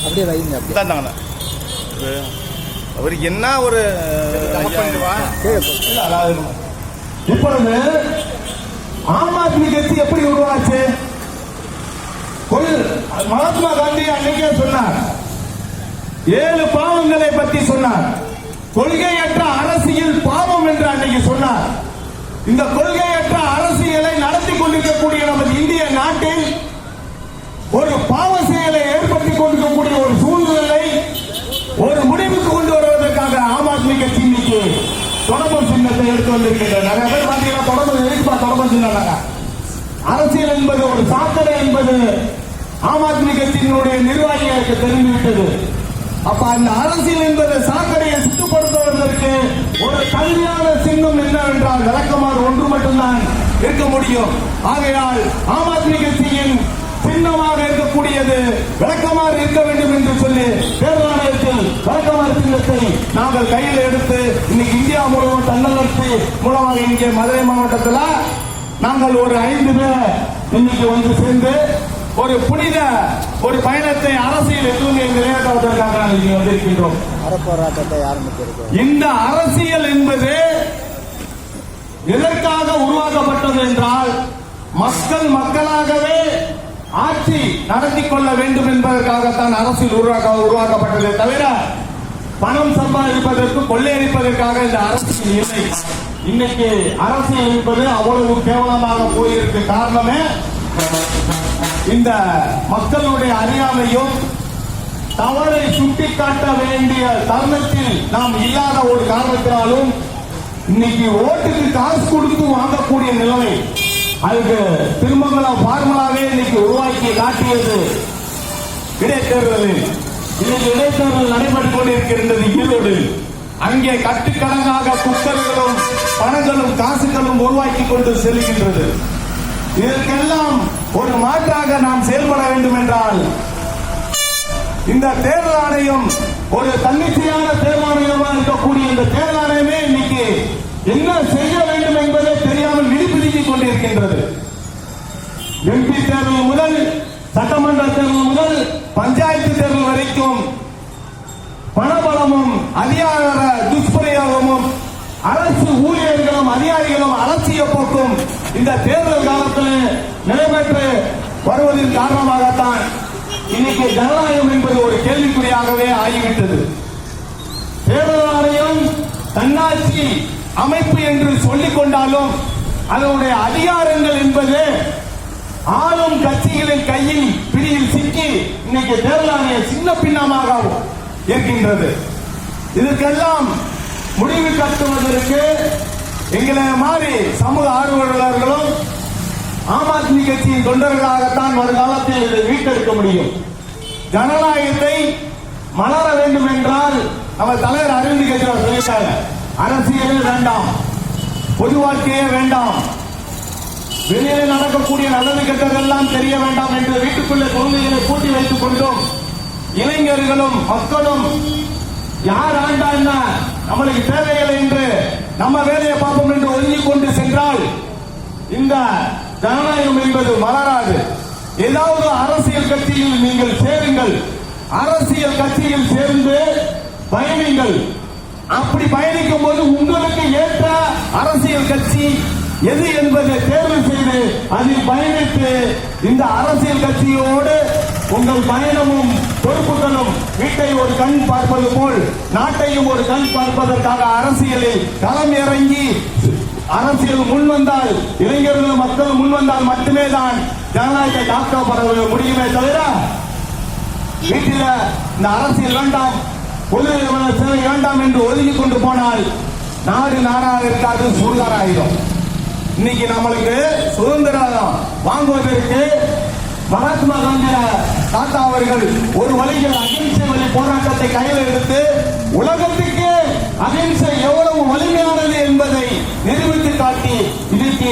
அப்படியே வைங்க. அப்படியே அவருக்கு என்ன ஒரு இப்பொழுது ஆம் ஆத்மி கட்சி எப்படி உருவாச்சு? மகாத்மா காந்தி அன்னைக்கே சொன்னார், 7 பாவங்களை பற்றி சொன்னார். கொள்கையற்ற அரசியல் பாவம் என்று அன்னைக்கு சொன்னார். இந்த கொள்கையற்ற அரசியலை நடத்தி கொண்டிருக்கக்கூடிய நமது இந்திய நாட்டில் ஒரு பாவ செயலை ஏற்படுத்திக் கொண்டிருக்கக்கூடிய ஒரு சூழ்நிலை ஒரு முடிவுக்கு கொண்டு வருவதற்காக ஆம் ஆத்மி கட்சி இன்னைக்கு தொடர்பு சின்னத்தை எடுத்து வந்திருக்கின்றனர். நிறைய பேர் பாத்தீங்கன்னா தொடர்பு சின்னம் அரசியல் என்பது ஒரு சாக்கடை என்பது ஆம் ஆத்மி கட்சியினுடைய நிர்வாகிகளுக்கு தெரிந்துவிட்டது. அப்ப அந்த அரசியல் என்பது சாக்கடையை சுத்தப்படுத்துவதற்கு ஒரு தகுதியான சின்னம் என்னவென்றால் விளக்கமாறு ஒன்று மட்டும்தான் இருக்க முடியும். ஆகையால் ஆம் ஆத்மி கட்சியின் சின்னமாக இருக்கக்கூடியது விளக்கமாறு இருக்க வேண்டும் என்று சொல்லி தேர்தல் ஆணையத்தில் விளக்கமாறு சின்னத்தை நாங்கள் கையில் எடுத்து இன்னைக்கு இந்தியா முழுவதும் தன்னலர்ச்சி மூலமாக இங்கே மதுரை மாவட்டத்தில் நாங்கள் ஒரு 5 பேர் இன்னைக்கு வந்து சேர்ந்து ஒரு புனித ஒரு பயணத்தை அரசியல் எதுவுமே நிறைவேற்றுவதற்காக நாங்கள் இங்கே வந்திருக்கின்றோம். அறப்போராட்டத்தை ஆரம்பித்திருக்கிறோம். இந்த அரசியல் என்பது எதற்காக உருவாக்கப்பட்டது என்றால் மக்களாகவே ஆட்சி நடத்தி கொள்ள வேண்டும் என்பதற்காகத்தான் அரசியல் உருவாக்கப்பட்டதே தவிர பணம் சம்பாதிப்பதற்கு கொள்ளையடிப்பதற்காக இந்த அரசியல் இல்லை. இன்னைக்கு அரசியல் என்பது அவ்வளவு கேவலமாக போயிருக்கு. காரணமே இந்த மக்களுடைய அறியாமையும் தவறை சுட்டிக்காட்ட வேண்டிய தருணத்தில் நாம் இல்லாத ஒரு காரணத்தினாலும் இன்னைக்கு ஓட்டுக்கு காசு கொடுத்து வாங்கக்கூடிய நிலைமை அதுக்கு திருமங்கலம் பார்முலாவே இன்னைக்கு உருவாக்கி காட்டியது இடைத்தேர்தலில். இன்னைக்கு இடைத்தேர்தல் நடைபெற்றுக் கொண்டிருக்கின்றது ஈரோடு. அங்கே கட்டுக்கடங்காக குக்கர்களும் பணங்களும் காசுகளும் உருவாக்கி கொண்டு செல்கின்றது. இதற்கெல்லாம் ஒரு மாற்றாக நாம் செயல்பட வேண்டும் என்றால் இந்த தேர்தல் ஆணையம் ஒரு தன்னிச்சையான தேர்தல் ஆணையமாக இருக்கக்கூடிய இந்த தேர்தல் ஆணையமே இன்னைக்கு என்ன செய்ய வேண்டும் என்பதை தெரியாமல் விழிப்புதுக்கிக் கொண்டிருக்கின்றது. எம்பி தேர்தல் முதல் சட்டமன்ற தேர்தல் முதல் பஞ்சாயத்து தேர்தல் வரைக்கும் பணபலமும் அதிகார துஷ்பிரயோகமும் அரசு ஊழியர்களும் அதிகாரிகளும் அலட்சிய போக்கும் இந்த தேர்தல் காலத்தில் நடைபெற்று வருவதன் காரணமாகத்தான் இன்னைக்கு ஜனநாயகம் என்பது ஒரு கேள்விக்குறியாகவே ஆகிவிட்டது. தேர்தல் ஆணையம் தன்னாட்சி அமைப்பு என்று சொல்லிக் கொண்டாலும் அதனுடைய அதிகாரங்கள் என்பது ஆளும் கட்சிகளின் கையில் பிடியில் சிக்கி இன்னைக்கு தேர்தல் ஆணையம் சின்ன பின்னமாக இருக்கின்றது. இதற்கெல்லாம் முடிவு கட்டுவதற்கு எங்களை மாதிரி சமூக ஆர்வலர்களும் ஆம் ஆத்மி கட்சியின் தொண்டர்களாகத்தான் வருகாலத்தில் இதை மீட்டெடுக்க முடியும். ஜனநாயகத்தை மலர வேண்டும் என்றால் நம்ம தலைவர் அரவிந்த் கெஜ்ரிவால் சொல்லிட்டாங்க, அரசியலே வேண்டாம், பொது வாழ்க்கையே வேண்டாம், வெளியே நடக்கக்கூடிய நல்லது கெட்டதெல்லாம் தெரிய வேண்டாம் என்று வீட்டுக்குள்ளே குழந்தைகளை கூட்டி வைத்துக் கொண்டோம். இளைஞர்களும் மக்களும் யார் ஆண்டா என்ன நம்மளுக்கு தேவையில்லை என்று நம்ம வேலையை பார்ப்போம் என்று ஒதுங்கிக் கொண்டு சென்றால் இந்த ஜனநாயகம் என்பது மலராது. ஏதாவது அரசியல் கட்சியில் நீங்கள் சேருங்கள், அரசியல் கட்சியில் சேர்ந்து பயணிங்கள். அப்படி பயணிக்கும் போது உங்களுக்கு ஏற்ற அரசியல் கட்சி எது என்பதை தேர்வு செய்து அதில் பயணித்து இந்த அரசியல் கட்சியோடு உங்கள் பயணமும் பொறுப்புகளும் வீட்டை ஒரு கண் பார்ப்பது போல் நாட்டையும் ஒரு கண் பார்ப்பதற்காக அரசியலில் களம் இறங்கி அரசியல் முன்வந்தால் இளைஞர்கள் மக்கள் முன்வந்தால் மட்டுமே தான் ஜனநாயகத்தை காக்கப்பட முடியுமே தவிர வீட்டில் இந்த அரசியல் வேண்டாம், பொது சேவை வேண்டாம் என்று ஒதுக்கி கொண்டு போனால் நாடு நாடாக இருக்காது, சுடுகாடாயிடும். இன்னைக்கு நம்மளுக்கு சுதந்திரம் வாங்குவதற்கு மகாத்மா காந்தி தாத்தா அவர்கள் ஒரு வழியில் அகிம்சை வழி போராட்டத்தை கையில் எடுத்து உலகத்துக்கு அகிம்சை எவ்வளவு வலிமையானது என்பதை நிரூபித்து காட்டி இன்னைக்கு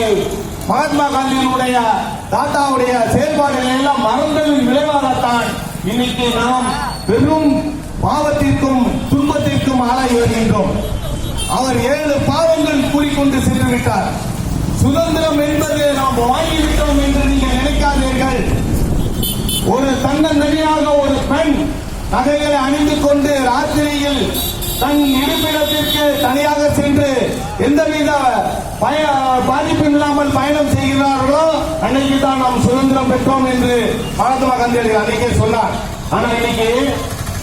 மகாத்மா காந்தியினுடைய தாத்தாவுடைய செயல்பாடுகளை எல்லாம் மறந்ததின் விளைவாகத்தான் இன்னைக்கு நாம் பெரும் பாவத்திற்கும் துன்பத்திற்கும் ஆளாகி வருகின்றோம். அவர் 7 பாவங்கள் கூறிக்கொண்டு சென்று விட்டார். சுதந்திரம் என்பது நாம் வாங்கிவிட்டோம் என்று நீங்கள் நினைக்காதீர்கள். ஒரு தன்னந்தனியாக ஒரு பெண் நகைகளை அணிந்து கொண்டு ராத்திரியில் தன் இருப்பிடத்திற்கு தனியாக சென்று எந்தவித பாதிப்பும் இல்லாமல் பயணம் செய்கிறார்களோ அன்னைக்கு தான் நாம் சுதந்திரம் பெற்றோம் என்று மகாத்மா காந்தி அன்னைக்கே சொன்னார். ஆனா இன்னைக்கு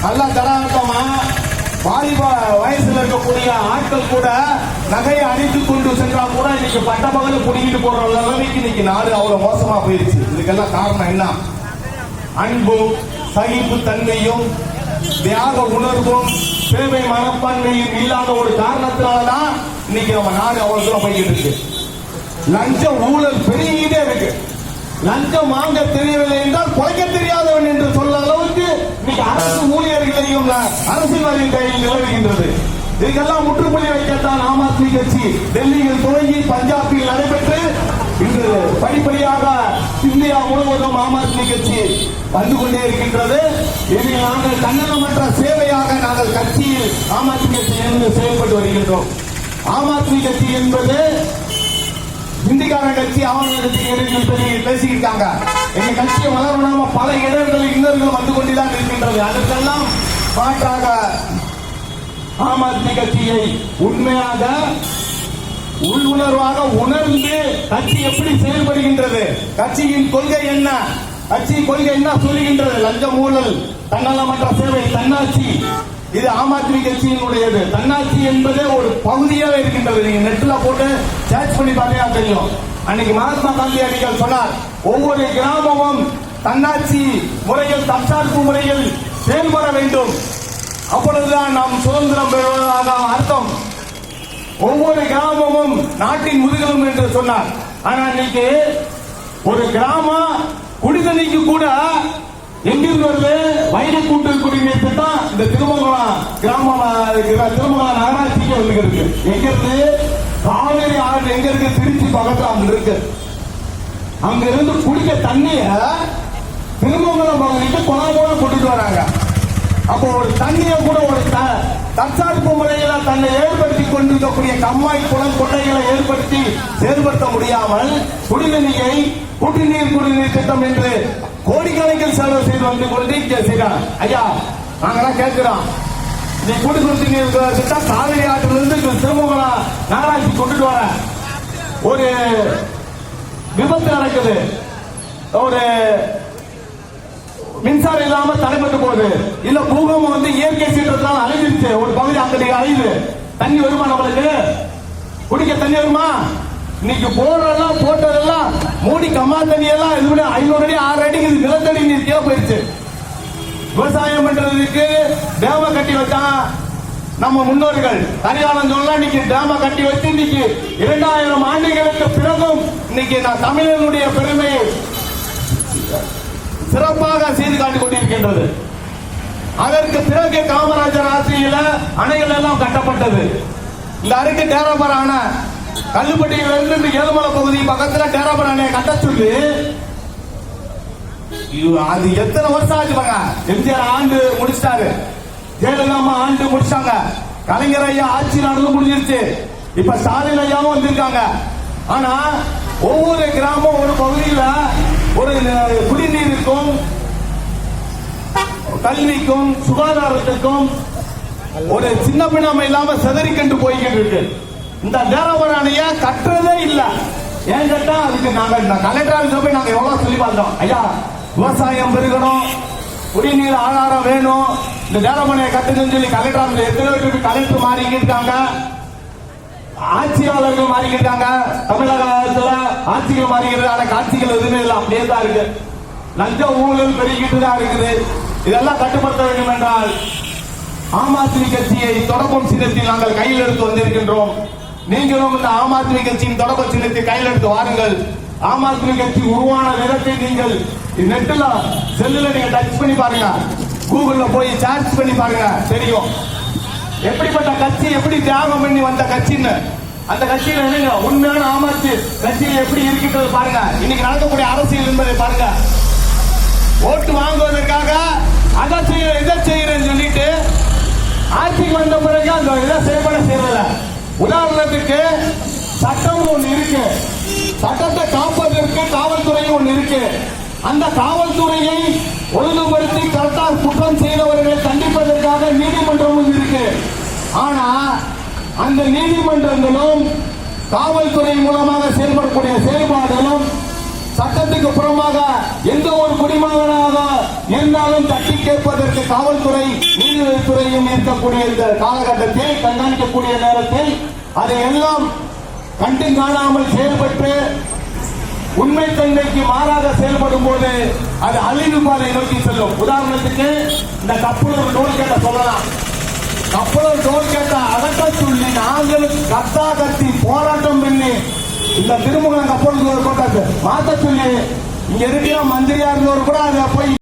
நல்லா தராட்டமா வாலிப வயசுல இருக்கக்கூடிய ஆட்கள் கூட நகையை அணிந்து கொண்டு சென்றா கூட இன்னைக்கு பட்ட பகல புடிக்கிட்டு போற அளவுக்கு இன்னைக்கு நாடு அவ்வளவு மோசமா போயிருச்சு. இதுக்கெல்லாம் காரணம் என்ன? அன்பும் சகிப்பு தன்மையும் தியாக உணர்வும் சேவை மனப்பான்மையும் இல்லாத ஒரு காரணத்தினாலதான் இன்னைக்கு நம்ம நாடு அவ்வளவு தூரம் போய்கிட்டு இருக்கு. லஞ்சம் ஊழல் பெருகிட்டே இருக்கு. லஞ்சம் வாங்க தெரியவில்லை என்றால் குறைக்க தெரியாதவன் என்று சொல்ல அளவுக்கு இன்னைக்கு அரசு ஊழியர்களையும் அரசியல்வாதியின் கையில் நிலவுகின்றது. இதுக்கெல்லாம் முற்றுப்புள்ளி வைக்கத்தான் ஆம் ஆத்மி கட்சி டெல்லியில் துவங்கி பஞ்சாபில் நடைபெற்று இன்று படிப்படியாக இந்தியா முழுவதும் ஆம் ஆத்மி கட்சி வந்து கொண்டே இருக்கின்றது. இதில் நாங்கள் தன்னலமற்ற சேவையாக நாங்கள் கட்சியில் ஆம் ஆத்மி கட்சி என்று செயல்பட்டு வருகின்றோம். ஆம் ஆத்மி கட்சி என்பது இந்திக்கார கட்சி அவங்க பேசிக்கிட்டாங்க. எங்க கட்சியை வளரணும் பல இடங்களில் இன்னர்கள் வந்து கொண்டுதான் இருக்கின்றது. அதற்கெல்லாம் மாற்றாக ஆம் ஆத்மி கட்சியை உண்மையாக உள்ளுணர்வாக உணர்ந்து கட்சி எப்படி செயல்படுகின்றது, கட்சியின் கொள்கை என்ன, கட்சி கொள்கை என்ன சொல்லுகின்றது, லஞ்சம் ஊழல் தன்னலமற்ற சேவை தன்னாட்சி, இது ஆம் ஆத்மி கட்சியினுடையது. தன்னாட்சி என்பது ஒரு பகுதியாக இருக்கின்றது. நீங்க நெட்ல போட்டு சர்ச் பண்ணி பார்த்தீங்கன்னா தெரியும். அன்னைக்கு மகாத்மா காந்தி அடிகள் சொன்னார், ஒவ்வொரு கிராமமும் தன்னாட்சி முறையில் தற்சார்பு முறையில் செயல்பட வேண்டும், அப்பொழுதுதான் நாம் சுதந்திரம் பெறுவதாக அர்த்தம். ஒவ்வொரு கிராமமும் நாட்டின் முதுகெலும் என்று சொன்னார். ஆனா இன்னைக்கு ஒரு கிராமம் குடிதண்ணிக்கு கூட எங்கிருந்து வருது? வயது கூட்டல் குடிநீர் திட்டம் இந்த திருமங்கலம் திருமங்கலம் நகராட்சிக்கு வந்துருக்கு. எங்கிருந்து? காவிரி ஆறு எங்க இருக்கு? திருச்சி பக்கத்துல அங்க இருக்கு. அங்க இருந்து குடிக்க தண்ணிய திருமங்கலம் பகுதிக்கு குளம் கொண்டுட்டு வராங்க. அப்போ ஒரு தண்ணிய கூட ஒரு தற்சார்பு முறையில தன்னை ஏற்படுத்தி கொண்டிருக்கக்கூடிய கம்மாய் குளம் கொட்டைகளை ஏற்படுத்தி செயல்படுத்த முடியாமல் குடிநீரை குடிநீர் திட்டம் என்று கோடிக்கணக்கில் செலவு செய்து வந்து கொண்டு செய்யறாங்க. ஐயா நாங்கெல்லாம் கேட்கிறோம், நீ குடிநீர் திட்டம் காவிரி ஆற்றிலிருந்து திருமங்கலம் நகராட்சி கொண்டுட்டு வர ஒரு விபத்து நடக்குது, ஒரு மின்சாரம் இல்லாம தடைப்பட்டு போகுது, இல்ல பூகம்பம் வந்து இயற்கை சீற்றத்தால் அழிஞ்சிருச்சு, ஒரு பகுதி அங்க அழியுது, தண்ணி வருமா? நம்மளுக்கு குடிக்க தண்ணி வருமா? இன்னைக்கு போட்டதெல்லாம் மூடி கம்மா தண்ணி எல்லாம் 500 அடி 6 அடிக்கு நிலத்தடி நீர் தேவை போயிருச்சு. விவசாயம் பண்றதுக்கு டேம கட்டி வச்சான் நம்ம முன்னோர்கள். கரிகாலம் சொல்லலாம், இன்னைக்கு டேம கட்டி வச்சு இன்னைக்கு 2000 ஆண்டுகளுக்கு பிறகும் இன்னைக்கு நான் தமிழனுடைய பெருமையை சிறப்பாக செய்து காட்டிக் கொண்டிருக்கின்றது. அதற்கு பிறகு காமராஜர் ஆட்சியில அணைகள் எல்லாம் கட்டப்பட்டது. இந்த அருகே டேராபுர அணை, கல்லுப்பட்டியிலிருந்து ஏழுமலை பகுதி பக்கத்துல டேராபுர அணையை கட்ட சொல்லி அது எத்தனை வருஷம் ஆச்சு பாங்க. எம்ஜிஆர் ஆண்டு முடிச்சிட்டாரு, ஜெயலலிதா ஆண்டு முடிச்சாங்க, கலைஞர் ஐயா ஆட்சி நடந்து முடிஞ்சிருச்சு, இப்ப ஸ்டாலின் ஐயாவும் வந்திருக்காங்க. ஆனா ஒவ்வொரு கிராமம் ஒரு பகுதியில ஒரு குடிநீருக்கும் கல்விக்கும் சுகாதாரத்துக்கும் ஒரு சின்ன பின்னாம இல்லாம செதறிக்கண்டு போய்கிட்டு இருக்கு. இந்த டேராபுர அணைய கட்டுறதே இல்ல. ஏன் கேட்டா அதுக்கு நாங்க கலெக்டர் ஆபீஸ்ல போய் நாங்க எவ்வளவு சொல்லி பார்த்தோம், ஐயா விவசாயம் பெருகணும், குடிநீர் ஆதாரம் வேணும், இந்த டேராபுர அணையை கட்டுதுன்னு சொல்லி கலெக்டர் ஆபீஸ்ல எத்தனை பேருக்கு கலெக்டர் மாறிக்கிட்டு இருக்காங்க, ஆட்சியாளர்கள் மாறிக்கிட்டாங்க. தமிழகத்துல ஆட்சிகள் மாறிக்கிறது, ஆனா காட்சிகள் எதுவுமே இல்லை, அப்படியே தான் இருக்கு. லஞ்ச ஊழல் பெருகிட்டு தான் இருக்குது. இதெல்லாம் கட்டுப்படுத்த வேண்டும் என்றால் ஆம் ஆத்மி கட்சியை தொடக்கம் சின்னத்தில் நாங்கள் கையில் எடுத்து வந்திருக்கின்றோம். நீங்களும் இந்த ஆம் ஆத்மி கட்சியின் தொடக்க சின்னத்தை கையில் எடுத்து வாருங்கள். ஆம் ஆத்மி கட்சி உருவான விதத்தை நீங்கள் நெட்ல செல்லுல நீங்க டச் பண்ணி பாருங்க, கூகுள்ல போய் சர்ச் பண்ணி பாருங்க, தெரியும் எப்படிப்பட்ட கட்சி, எப்படி தியாகம் பண்ணி வந்த கட்சின்னு. அந்த கட்சியில என்னங்க உண்மையான ஆம் ஆத்மி கட்சியில் எப்படி இருக்கின்றது பாருங்க. இன்னைக்கு நடக்கக்கூடிய அரசியல் என்பதை பாருங்க. ஓட்டு வாங்குவதற்காக அதை செய்யற இதை செய்யறேன்னு சொல்லிட்டு ஆட்சிக்கு வந்த பிறகு அந்த இதை செயல்பட செய்யறதில்ல. உதாரணத்துக்கு சட்டம் ஒண்ணு இருக்கு, சட்டத்தை காப்பதற்கு காவல்துறையும் ஒண்ணு இருக்கு. அந்த காவல்துறையை ஒழுங்குபடுத்தி கரெக்டாக குற்றம் செய்தவர்களை ஆனா அந்த நீதிமன்றங்களும் காவல்துறை மூலமாக செயல்படக்கூடிய செயல்பாடுகளும் சட்டத்துக்கு புறமாக எந்த ஒரு குடிமகனாக இருந்தாலும் தட்டி கேட்பதற்கு காவல்துறை நீதித்துறையும் இருக்கக்கூடிய இந்த காலகட்டத்தில் கண்காணிக்கக்கூடிய நேரத்தில் அதை எல்லாம் கண்டு காணாமல் செயல்பட்டு உண்மை தன்மைக்கு மாறாக செயல்படும் போது அது அழிவு பாதை நோக்கி செல்லும். உதாரணத்துக்கு இந்த கப்பலூர் டோல்கேட்டை சொல்லலாம். கப்பலூர் டோல்கேட்டை அடக்க சொல்லி நாங்கள் கத்தா கத்தி போராட்டம் பண்ணி இந்த திருமணம் கப்பலூர் கோட்டாக்கு மாத்த சொல்லி இங்க இருக்கிற மந்திரியா இருந்தவர் கூட அதை போய்